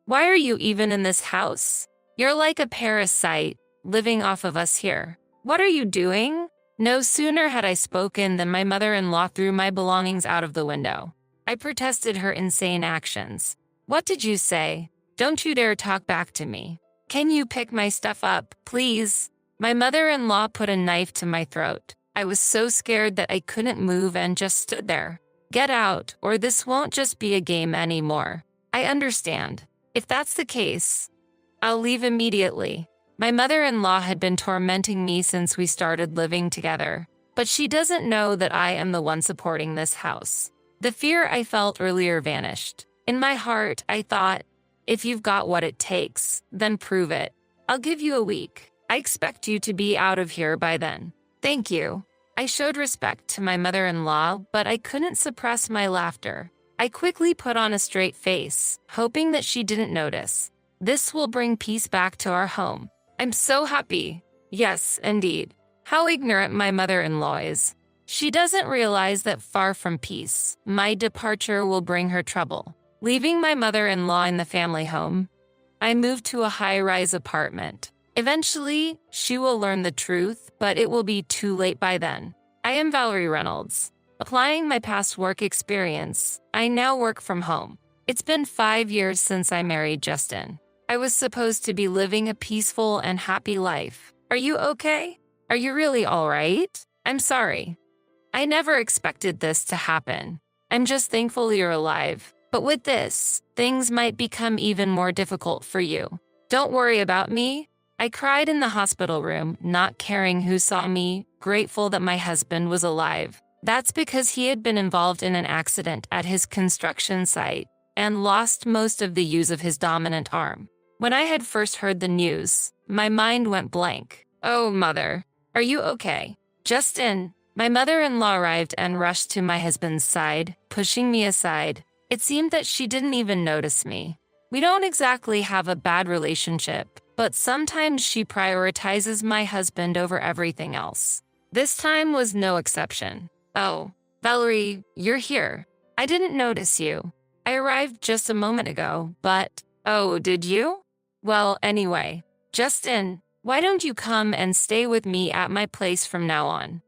Why are you even in this house? You're like a parasite, living off of us here. What are you doing? No sooner had I spoken than my mother-in-law threw my belongings out of the window. I protested her insane actions. What did you say? Don't you dare talk back to me. Can you pick my stuff up, please? My mother-in-law put a knife to my throat. I was so scared that I couldn't move and just stood there. Get out, or this won't just be a game anymore. I understand. If that's the case, I'll leave immediately. My mother-in-law had been tormenting me since we started living together, but she doesn't know that I am the one supporting this house. The fear I felt earlier vanished. In my heart, I thought, if you've got what it takes, then prove it. I'll give you a week. I expect you to be out of here by then. Thank you. I showed respect to my mother-in-law, but I couldn't suppress my laughter. I quickly put on a straight face, hoping that she didn't notice. This will bring peace back to our home. I'm so happy. Yes, indeed. How ignorant my mother-in-law is. She doesn't realize that far from peace, my departure will bring her trouble. Leaving my mother-in-law in the family home, I moved to a high-rise apartment. Eventually, she will learn the truth, but it will be too late by then. I am Valerie Reynolds. Applying my past work experience, I now work from home. It's been 5 years since I married Justin. I was supposed to be living a peaceful and happy life. Are you okay? Are you really all right? I'm sorry. I never expected this to happen. I'm just thankful you're alive. But with this, things might become even more difficult for you. Don't worry about me. I cried in the hospital room, not caring who saw me, grateful that my husband was alive. That's because he had been involved in an accident at his construction site and lost most of the use of his dominant arm. When I had first heard the news, my mind went blank. Oh, mother, are you okay? Justin, my mother-in-law arrived and rushed to my husband's side, pushing me aside. It seemed that she didn't even notice me. We don't exactly have a bad relationship, but sometimes she prioritizes my husband over everything else. This time was no exception. Oh, Valerie, you're here. I didn't notice you. I arrived just a moment ago, but, oh, did you? Well, anyway, Justin, why don't you come and stay with me at my place from now on?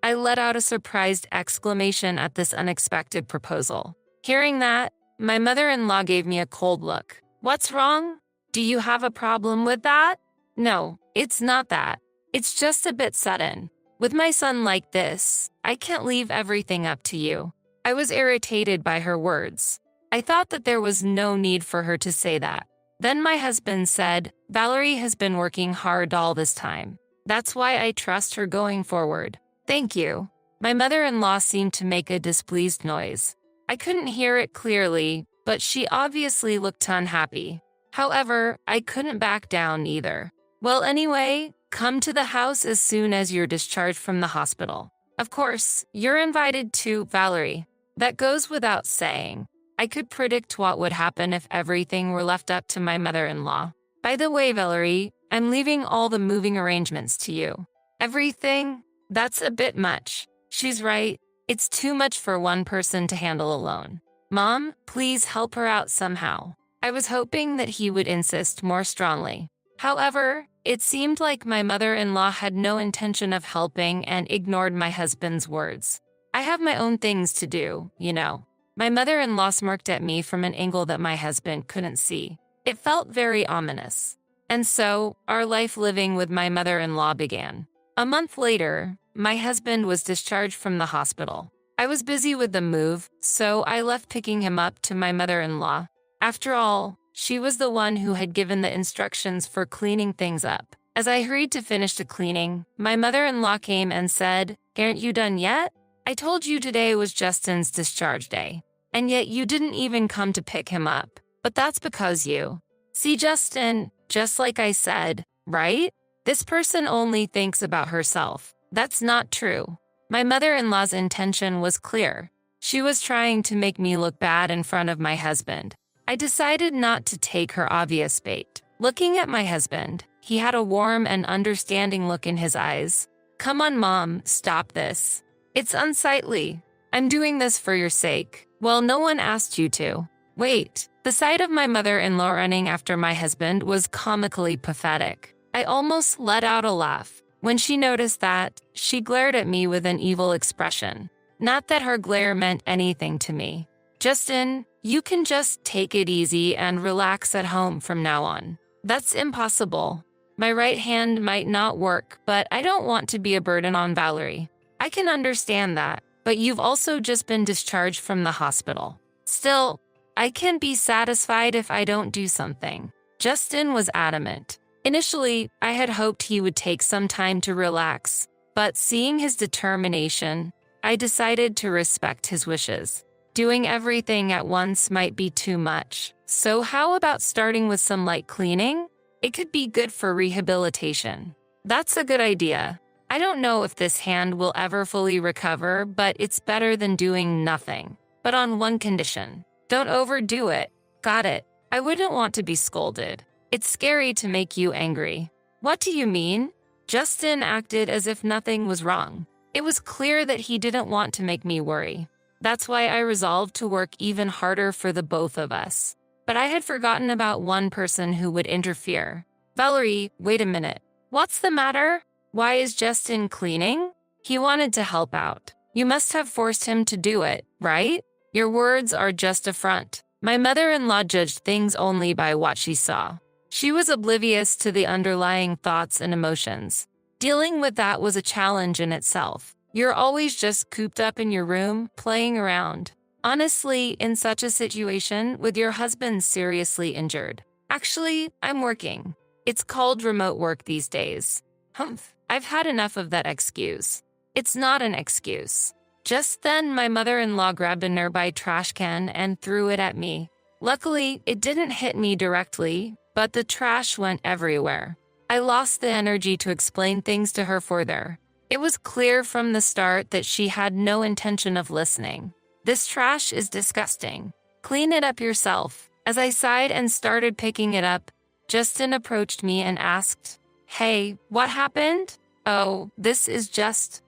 I let out a surprised exclamation at this unexpected proposal. Hearing that, my mother-in-law gave me a cold look. What's wrong? Do you have a problem with that? No, it's not that. It's just a bit sudden. With my son like this, I can't leave everything up to you. I was irritated by her words. I thought that there was no need for her to say that. Then my husband said, Valerie has been working hard all this time. That's why I trust her going forward. Thank you. My mother-in-law seemed to make a displeased noise. I couldn't hear it clearly, but she obviously looked unhappy. However, I couldn't back down either. Well, anyway, come to the house as soon as you're discharged from the hospital. Of course, you're invited to, Valerie. That goes without saying. I could predict what would happen if everything were left up to my mother-in-law. By the way, Valerie, I'm leaving all the moving arrangements to you. Everything? That's a bit much. She's right. It's too much for one person to handle alone. Mom, please help her out somehow. I was hoping that he would insist more strongly. However, it seemed like my mother-in-law had no intention of helping and ignored my husband's words. I have my own things to do, you know. My mother-in-law smirked at me from an angle that my husband couldn't see. It felt very ominous. And so, our life living with my mother-in-law began. A month later, my husband was discharged from the hospital. I was busy with the move, so I left picking him up to my mother-in-law. After all, she was the one who had given the instructions for cleaning things up. As I hurried to finish the cleaning, my mother-in-law came and said, "Aren't you done yet? I told you today was Justin's discharge day, and yet you didn't even come to pick him up. But that's because you see Justin, just like I said, right? This person only thinks about herself. That's not true." My mother-in-law's intention was clear. She was trying to make me look bad in front of my husband. I decided not to take her obvious bait. Looking at my husband, he had a warm and understanding look in his eyes. "Come on, Mom, stop this. It's unsightly. I'm doing this for your sake. Well, no one asked you to." "Wait, The sight of my mother-in-law running after my husband was comically pathetic. I almost let out a laugh. When she noticed that, she glared at me with an evil expression. Not that her glare meant anything to me. "Justin, you can just take it easy and relax at home from now on." "That's impossible. My right hand might not work, but I don't want to be a burden on Valerie." "I can understand that, but you've also just been discharged from the hospital. Still, I can be satisfied if I don't do something." Justin was adamant. Initially, I had hoped he would take some time to relax, but seeing his determination, I decided to respect his wishes. Doing everything at once might be too much. "So how about starting with some light cleaning? It could be good for rehabilitation." "That's a good idea. I don't know if this hand will ever fully recover, but it's better than doing nothing. But on one condition. Don't overdo it." "Got it. I wouldn't want to be scolded. It's scary to make you angry." "What do you mean?" Justin acted as if nothing was wrong. It was clear that he didn't want to make me worry. That's why I resolved to work even harder for the both of us. But I had forgotten about one person who would interfere. "Valerie, wait a minute. What's the matter? Why is Justin cleaning?" "He wanted to help out. You must have forced him to do it, right?" "Your words are just a front." My mother-in-law judged things only by what she saw. She was oblivious to the underlying thoughts and emotions. Dealing with that was a challenge in itself. "You're always just cooped up in your room, playing around." "Honestly, in such a situation, with your husband seriously injured." "Actually, I'm working. It's called remote work these days." "Humph, I've had enough of that excuse." "It's not an excuse." Just then, my mother-in-law grabbed a nearby trash can and threw it at me. Luckily, it didn't hit me directly, but the trash went everywhere. I lost the energy to explain things to her further. It was clear from the start that she had no intention of listening. "This trash is disgusting. Clean it up yourself." As I sighed and started picking it up, Justin approached me and asked, "Hey, what happened?" "Oh, this is just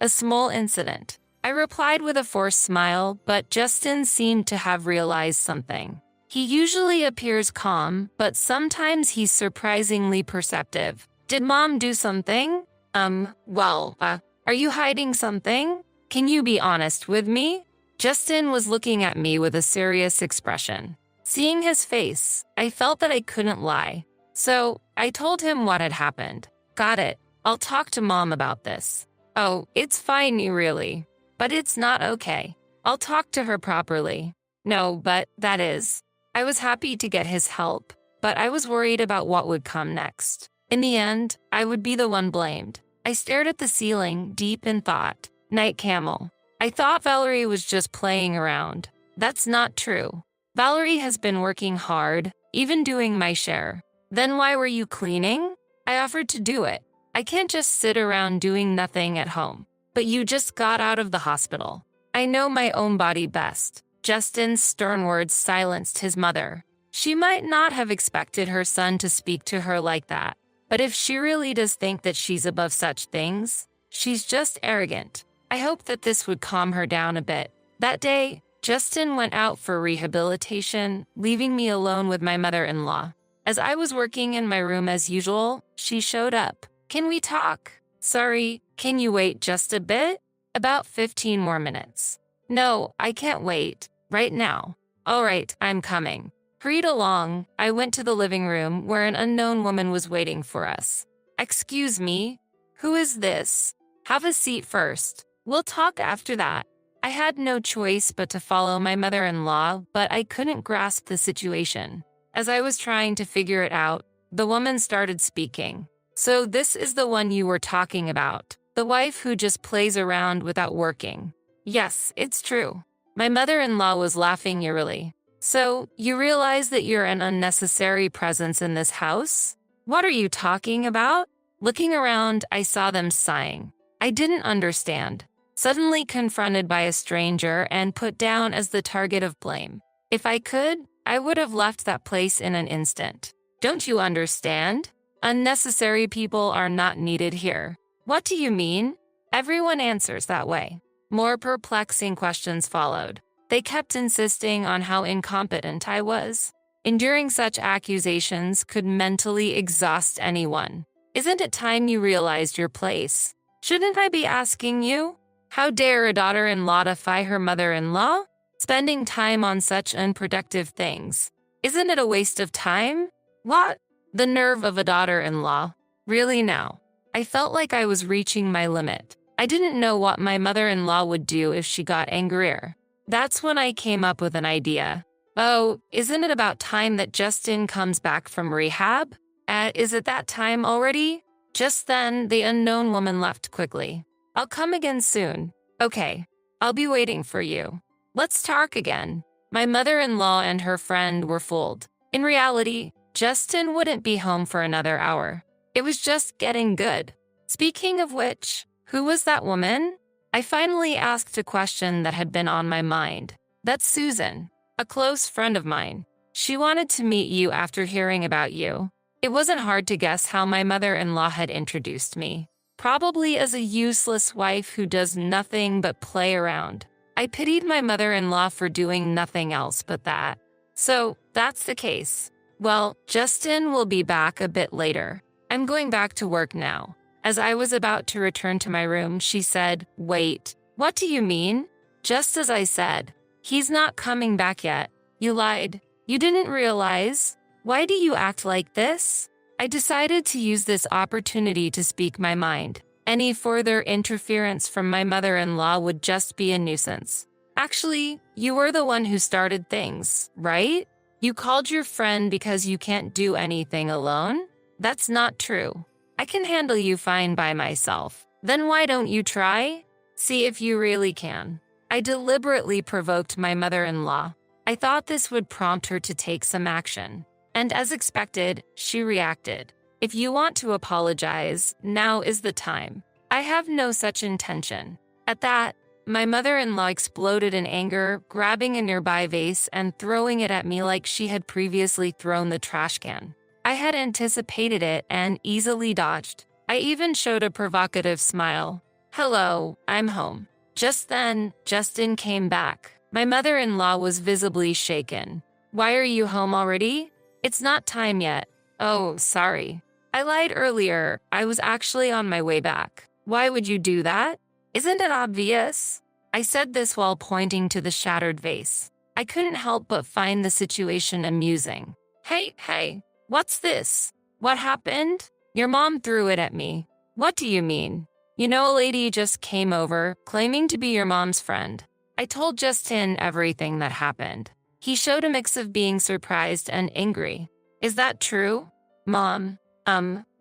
a small incident." I replied with a forced smile, but Justin seemed to have realized something. He usually appears calm, but sometimes he's surprisingly perceptive. "Did Mom do something?" Are you hiding something? Can you be honest with me?" Justin was looking at me with a serious expression. Seeing his face, I felt that I couldn't lie. So I told him what had happened. "Got it. I'll talk to Mom about this." "Oh, it's fine, really. But it's not okay. I'll talk to her properly." "No, but that is." I was happy to get his help, but I was worried about what would come next. In the end, I would be the one blamed. I stared at the ceiling, deep in thought. Night camel. I thought Valerie was just playing around. That's not true. Valerie has been working hard, even doing my share. "Then why were you cleaning?" "I offered to do it. I can't just sit around doing nothing at home." "But you just got out of the hospital." "I know my own body best." Justin's stern words silenced his mother. She might not have expected her son to speak to her like that. But if she really does think that she's above such things, she's just arrogant. I hoped that this would calm her down a bit. That day, Justin went out for rehabilitation, leaving me alone with my mother-in-law. As I was working in my room as usual, she showed up. "Can we talk?" "Sorry, can you wait just a bit?" "About 15 more minutes." "No, I can't wait. Right now." "All right, I'm coming." Hurried along, I went to the living room where an unknown woman was waiting for us. "Excuse me, who is this?" "Have a seat first. We'll talk after that." I had no choice but to follow my mother-in-law, but I couldn't grasp the situation. As I was trying to figure it out, the woman started speaking. "So this is the one you were talking about, the wife who just plays around without working." "Yes, it's true." My mother-in-law was laughing eerily. "So, you realize that you're an unnecessary presence in this house?" "What are you talking about?" Looking around, I saw them sighing. I didn't understand. Suddenly confronted by a stranger and put down as the target of blame. If I could, I would have left that place in an instant. "Don't you understand? Unnecessary people are not needed here." "What do you mean?" Everyone answers that way. More perplexing questions followed. They kept insisting on how incompetent I was. Enduring such accusations could mentally exhaust anyone. Isn't it time you realized your place? Shouldn't I be asking you? How dare a daughter-in-law defy her mother-in-law? Spending time on such unproductive things. Isn't it a waste of time? What? The nerve of a daughter-in-law. Really now? I felt like I was reaching my limit. I didn't know what my mother-in-law would do if she got angrier. That's when I came up with an idea. Oh, isn't it about time that Justin comes back from rehab? Is it that time already? Just then, the unknown woman left quickly. I'll come again soon. Okay, I'll be waiting for you. Let's talk again. My mother-in-law and her friend were fooled. In reality, Justin wouldn't be home for another hour. It was just getting good. Speaking of which, who was that woman? I finally asked a question that had been on my mind. That's Susan, a close friend of mine. She wanted to meet you after hearing about you. It wasn't hard to guess how my mother-in-law had introduced me. Probably as a useless wife who does nothing but play around. I pitied my mother-in-law for doing nothing else but that. So, that's the case. Well, Justin will be back a bit later. I'm going back to work now. As I was about to return to my room, she said, "Wait, what do you mean?" Just as I said, "He's not coming back yet." You lied. You didn't realize. Why do you act like this? I decided to use this opportunity to speak my mind. Any further interference from my mother-in-law would just be a nuisance. Actually, you were the one who started things, right? You called your friend because you can't do anything alone? That's not true. I can handle you fine by myself. Then why don't you try? See if you really can. I deliberately provoked my mother-in-law. I thought this would prompt her to take some action. And as expected, she reacted. If you want to apologize, now is the time. I have no such intention. At that, my mother-in-law exploded in anger, grabbing a nearby vase and throwing it at me like she had previously thrown the trash can. I had anticipated it and easily dodged. I even showed a provocative smile. "Hello, I'm home." Just then, Justin came back. My mother-in-law was visibly shaken. "Why are you home already?" "It's not time yet." "Oh, sorry. I lied earlier. I was actually on my way back." "Why would you do that? Isn't it obvious?" I said this while pointing to the shattered vase. I couldn't help but find the situation amusing. Hey, what's this? What happened?" "Your mom threw it at me." "What do you mean?" "You know, a lady just came over, claiming to be your mom's friend." I told Justin everything that happened. He showed a mix of being surprised and angry. "Is that true?" "Mom,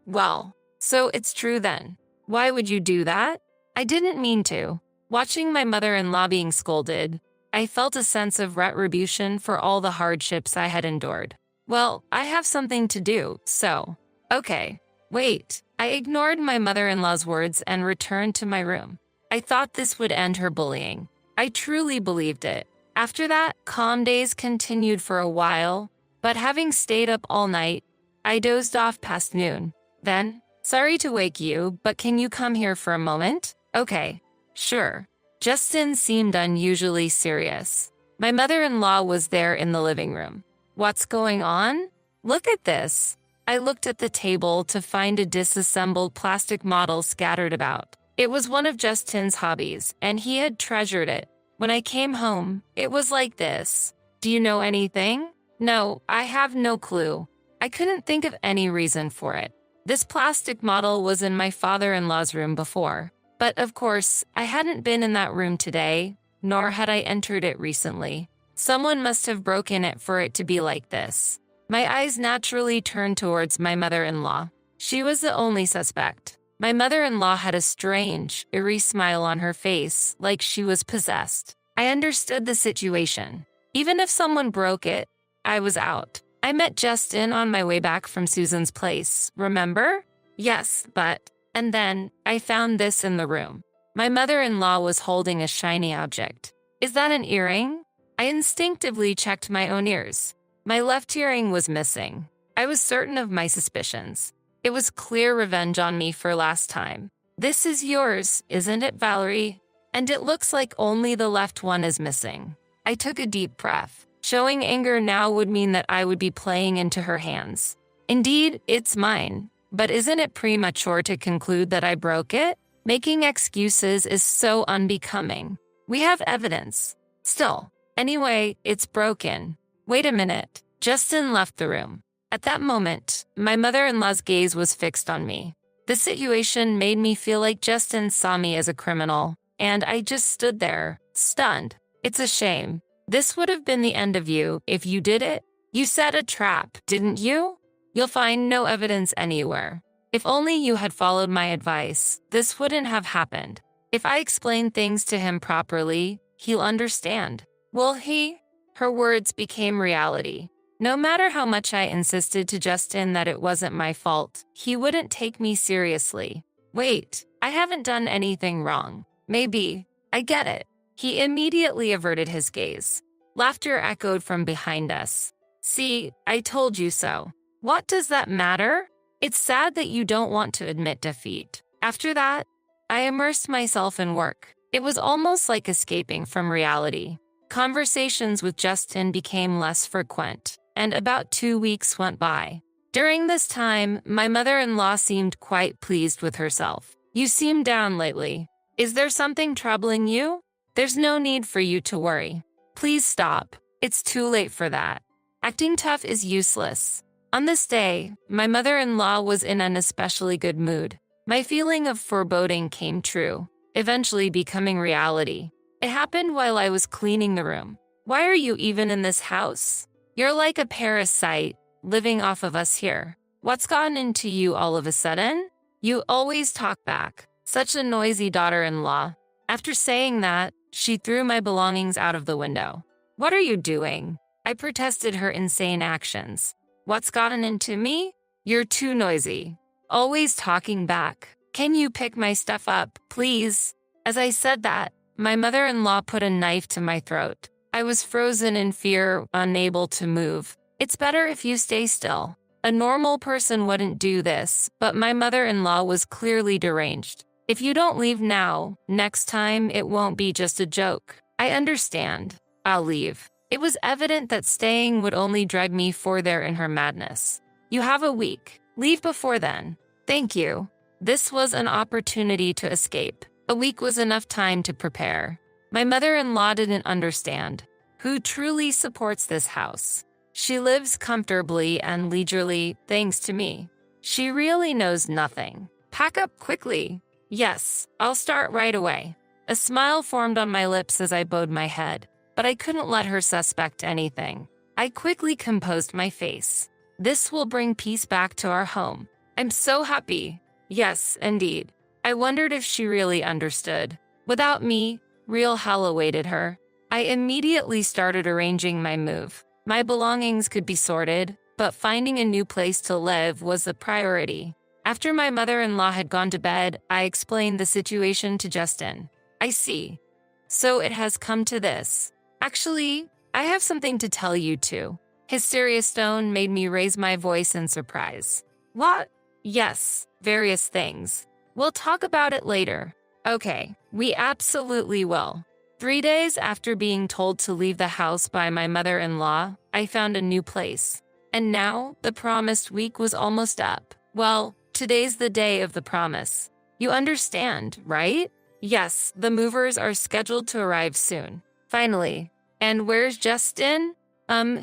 well, so it's true then. Why would you do that?" "I didn't mean to." Watching my mother-in-law being scolded, I felt a sense of retribution for all the hardships I had endured. Well, I have something to do, so. Okay, wait. I ignored my mother-in-law's words and returned to my room. I thought this would end her bullying. I truly believed it. After that, calm days continued for a while, but having stayed up all night, I dozed off past noon. Then, "Sorry to wake you, but can you come here for a moment?" "Okay, sure." Justin seemed unusually serious. My mother-in-law was there in the living room. "What's going on?" "Look at this." I looked at the table to find a disassembled plastic model scattered about. It was one of Justin's hobbies, and he had treasured it. When I came home, it was like this. "Do you know anything?" "No, I have no clue." I couldn't think of any reason for it. This plastic model was in my father-in-law's room before. But of course, I hadn't been in that room today, nor had I entered it recently. Someone must have broken it for it to be like this. My eyes naturally turned towards my mother-in-law. She was the only suspect. My mother-in-law had a strange, eerie smile on her face, like she was possessed. I understood the situation. Even if someone broke it, I was out. I met Justin on my way back from Susan's place, remember? Yes, but... And then, I found this in the room. My mother-in-law was holding a shiny object. "Is that an earring?" I instinctively checked my own ears. My left earring was missing. I was certain of my suspicions. It was clear revenge on me for last time. "This is yours, isn't it, Valerie? And it looks like only the left one is missing." I took a deep breath. Showing anger now would mean that I would be playing into her hands. Indeed, it's mine. But isn't it premature to conclude that I broke it? Making excuses is so unbecoming. We have evidence. Still. Anyway, it's broken. Wait a minute. Justin left the room. At that moment, my mother-in-law's gaze was fixed on me. The situation made me feel like Justin saw me as a criminal, and I just stood there, stunned. It's a shame. This would have been the end of you if you did it. You set a trap, didn't you? You'll find no evidence anywhere. If only you had followed my advice, this wouldn't have happened. If I explain things to him properly, he'll understand. Will he? Her words became reality. No matter how much I insisted to Justin that it wasn't my fault, he wouldn't take me seriously. Wait, I haven't done anything wrong. Maybe. I get it. He immediately averted his gaze. Laughter echoed from behind us. See, I told you so. What does that matter? It's sad that you don't want to admit defeat. After that, I immersed myself in work. It was almost like escaping from reality. Conversations with Justin became less frequent, and about 2 weeks went by. During this time, my mother-in-law seemed quite pleased with herself. You seem down lately. Is there something troubling you? There's no need for you to worry. Please stop. It's too late for that. Acting tough is useless. On this day, my mother-in-law was in an especially good mood. My feeling of foreboding came true, eventually becoming reality. It happened while I was cleaning the room. Why are you even in this house? You're like a parasite, living off of us here. What's gotten into you all of a sudden? You always talk back. Such a noisy daughter-in-law. After saying that, she threw my belongings out of the window. What are you doing? I protested her insane actions. What's gotten into me? You're too noisy. Always talking back. Can you pick my stuff up, please? As I said that, my mother-in-law put a knife to my throat. I was frozen in fear, unable to move. It's better if you stay still. A normal person wouldn't do this, but my mother-in-law was clearly deranged. If you don't leave now, next time it won't be just a joke. I understand. I'll leave. It was evident that staying would only drag me further in her madness. You have a week. Leave before then. Thank you. This was an opportunity to escape. A week was enough time to prepare. My mother-in-law didn't understand. Who truly supports this house? She lives comfortably and leisurely thanks to me. She really knows nothing. Pack up quickly. Yes, I'll start right away. A smile formed on my lips as I bowed my head, but I couldn't let her suspect anything. I quickly composed my face. This will bring peace back to our home. I'm so happy. Yes, indeed. I wondered if she really understood. Without me, real hell awaited her. I immediately started arranging my move. My belongings could be sorted, but finding a new place to live was the priority. After my mother-in-law had gone to bed, I explained the situation to Justin. I see. So it has come to this. Actually, I have something to tell you too. His serious tone made me raise my voice in surprise. What? Yes, various things. We'll talk about it later. Okay, we absolutely will. 3 days after being told to leave the house by my mother-in-law, I found a new place. And now, the promised week was almost up. Well, today's the day of the promise. You understand, right? Yes, the movers are scheduled to arrive soon. Finally. And where's Justin?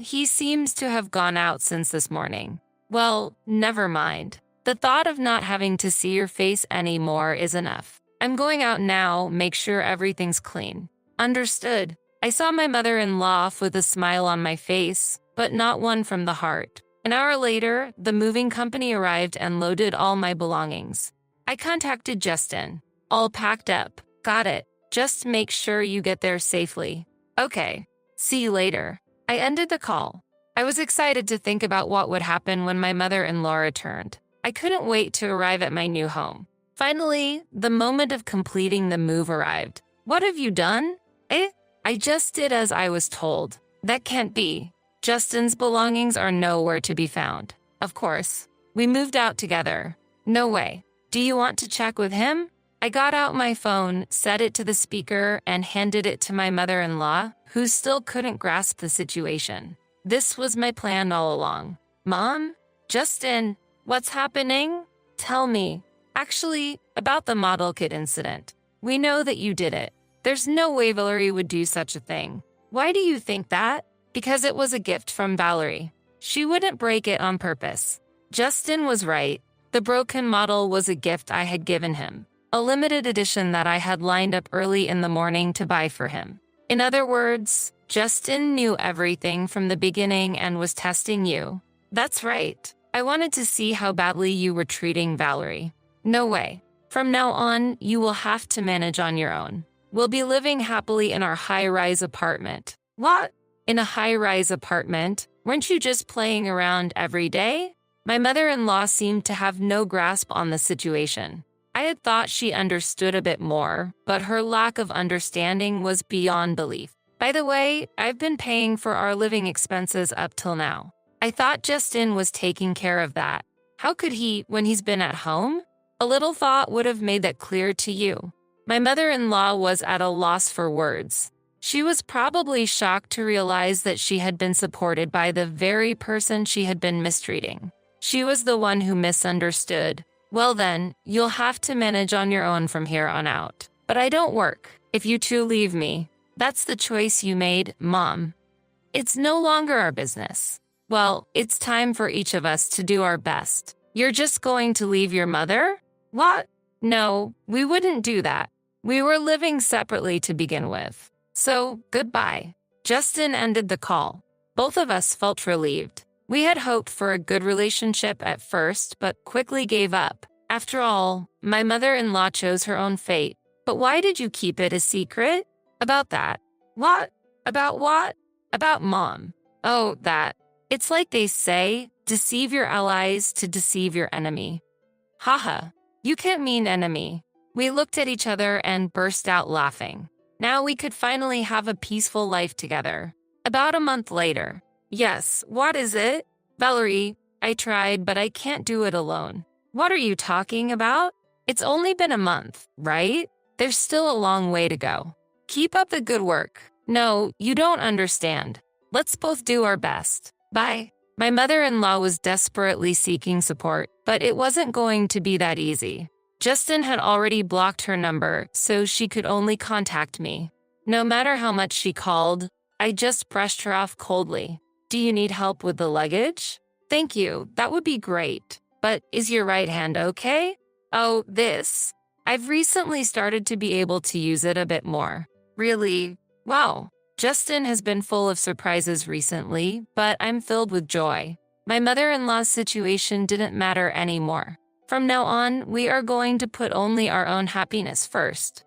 He seems to have gone out since this morning. Well, never mind. The thought of not having to see your face anymore is enough. I'm going out now, make sure everything's clean. Understood. I saw my mother-in-law off with a smile on my face, but not one from the heart. An hour later, the moving company arrived and loaded all my belongings. I contacted Justin. All packed up. Got it. Just make sure you get there safely. Okay. See you later. I ended the call. I was excited to think about what would happen when my mother-in-law returned. I couldn't wait to arrive at my new home. Finally, the moment of completing the move arrived. What have you done? I just did as I was told. That can't be. Justin's belongings are nowhere to be found. Of course. We moved out together. No way. Do you want to check with him? I got out my phone, set it to the speaker, and handed it to my mother-in-law, who still couldn't grasp the situation. This was my plan all along. Mom? Justin, what's happening? Tell me. Actually, about the model kit incident. We know that you did it. There's no way Valerie would do such a thing. Why do you think that? Because it was a gift from Valerie. She wouldn't break it on purpose. Justin was right. The broken model was a gift I had given him. A limited edition that I had lined up early in the morning to buy for him. In other words, Justin knew everything from the beginning and was testing you. That's right. I wanted to see how badly you were treating Valerie. No way. From now on, you will have to manage on your own. We'll be living happily in our high-rise apartment. What? In a high-rise apartment? Weren't you just playing around every day? My mother-in-law seemed to have no grasp on the situation. I had thought she understood a bit more, but her lack of understanding was beyond belief. By the way, I've been paying for our living expenses up till now. I thought Justin was taking care of that. How could he when he's been at home? A little thought would have made that clear to you. My mother-in-law was at a loss for words. She was probably shocked to realize that she had been supported by the very person she had been mistreating. She was the one who misunderstood. Well then, you'll have to manage on your own from here on out. But I don't work. If you two leave me, that's the choice you made, Mom. It's no longer our business. Well, it's time for each of us to do our best. You're just going to leave your mother? What? No, we wouldn't do that. We were living separately to begin with. So, goodbye. Justin ended the call. Both of us felt relieved. We had hoped for a good relationship at first, but quickly gave up. After all, my mother-in-law chose her own fate. But why did you keep it a secret? About that. What? About what? About Mom. Oh, that. It's like they say, deceive your allies to deceive your enemy. Haha, you can't mean enemy. We looked at each other and burst out laughing. Now we could finally have a peaceful life together. About a month later. Yes, what is it? Valerie, I tried, but I can't do it alone. What are you talking about? It's only been a month, right? There's still a long way to go. Keep up the good work. No, you don't understand. Let's both do our best. Bye. My mother-in-law was desperately seeking support, but it wasn't going to be that easy. Justin had already blocked her number, so she could only contact me. No matter how much she called, I just brushed her off coldly. Do you need help with the luggage? Thank you, that would be great. But is your right hand okay? Oh, this. I've recently started to be able to use it a bit more. Really? Wow. Justin has been full of surprises recently, but I'm filled with joy. My mother-in-law's situation didn't matter anymore. From now on, we are going to put only our own happiness first.